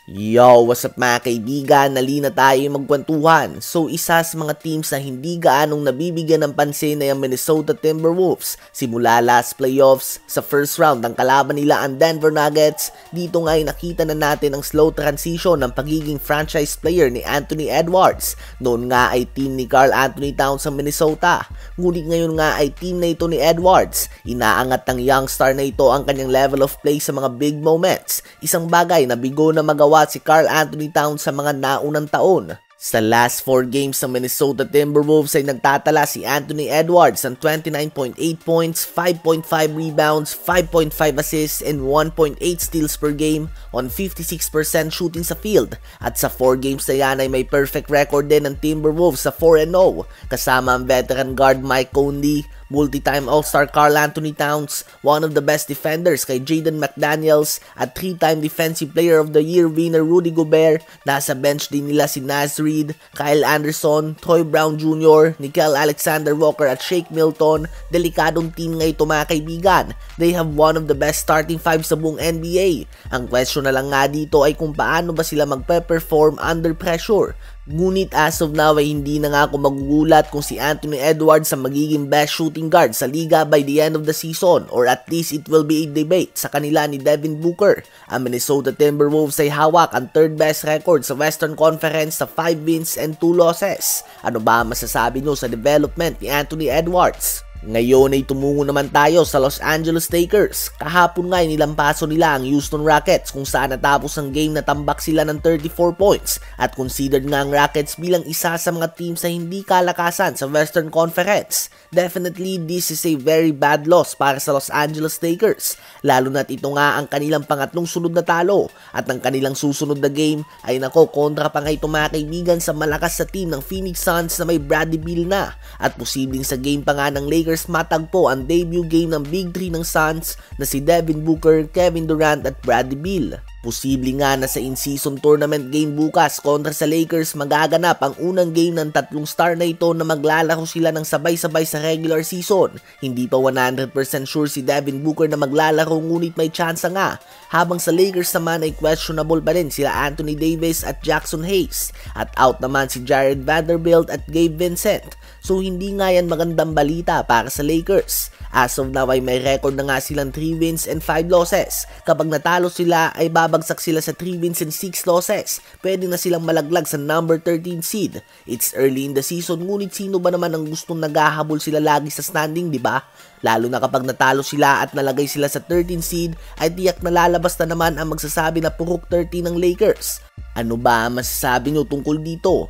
Yo, what's up mga kaibigan? Nali na tayo magkwentuhan. So, isa sa mga teams na hindi gaanong nabibigyan ng pansin ay ang Minnesota Timberwolves. Simula last playoffs, sa first round ang kalaban nila ang Denver Nuggets. Dito nga ay nakita na natin ang slow transition ng pagiging franchise player ni Anthony Edwards. Noon nga ay team ni Karl Anthony Towns sa Minnesota. Ngunit ngayon nga ay team na ito ni Edwards. Inaangat ng young star na ito ang kanyang level of play sa mga big moments. Isang bagay na bigo na magawa si Karl Anthony Towns sa mga naunang taon. Sa last 4 games ng Minnesota Timberwolves ay nagtatala si Anthony Edwards ng 29.8 points, 5.5 rebounds, 5.5 assists, and 1.8 steals per game on 56% shooting sa field. At sa 4 games na yan ay may perfect record din ng Timberwolves sa 4-0 kasama ang veteran guard Mike Conley, multi-time All-Star Karl Anthony Towns, one of the best defenders kay Jaden McDaniels, at 3-time Defensive Player of the Year winner Rudy Gobert. Nasa bench din nila si Naz Reid, Kyle Anderson, Troy Brown Jr., Nickeil Alexander-Walker at Shake Milton. Delikadong team nga ito mga kaibigan. They have one of the best starting five sa buong NBA. Ang question na lang nga dito ay kung paano ba sila magpe-perform under pressure. Ngunit as of now ay hindi na nga ako magugulat kung si Anthony Edwards ang magiging best shooting guard sa liga by the end of the season, or at least it will be a debate sa kanila ni Devin Booker. Ang Minnesota Timberwolves ay hawak ang third best record sa Western Conference sa 5 wins and 2 losses. Ano ba masasabi nyo sa development ni Anthony Edwards? Ngayon ay tumungo naman tayo sa Los Angeles Lakers. Kahapon nga ay nilampaso nila ang Houston Rockets kung saan natapos ang game na tambak sila ng 34 points at considered nga ang Rockets bilang isa sa mga teams na hindi kalakasan sa Western Conference. Definitely this is a very bad loss para sa Los Angeles Lakers, lalo na't ito nga ang kanilang pangatlong sunod na talo at ang kanilang susunod na game ay kontra pa nga ito mga kaibigan sa malakas sa team ng Phoenix Suns na may Bradley Beal na, at posibleng sa game pa nga ng Lakers matagpo ang debut game ng Big 3 ng Suns na si Devin Booker, Kevin Durant at Bradley Beal. Posible nga na sa in-season tournament game bukas kontra sa Lakers magaganap ang unang game ng tatlong star na ito na maglalaro sila ng sabay-sabay sa regular season. Hindi pa 100% sure si Devin Booker na maglalaro ngunit may tsansa nga. Habang sa Lakers naman ay questionable pa rin sila Anthony Davis at Jackson Hayes. At out naman si Jared Vanderbilt at Gabe Vincent. So hindi nga yan magandang balita para sa Lakers. As of now ay may record na nga silang 3 wins and 5 losses. Kapag natalo sila ay babagsak sila sa 3 wins and 6 losses. Pwede na silang malaglag sa number 13 seed. It's early in the season ngunit sino ba naman ang gustong naghahabol sila lagi sa standing, di ba? Lalo na kapag natalo sila at nalagay sila sa 13 seed ay tiyak na lalabas na naman ang magsasabi na purok 13 ng Lakers. Ano ba ang masasabi nyo tungkol dito?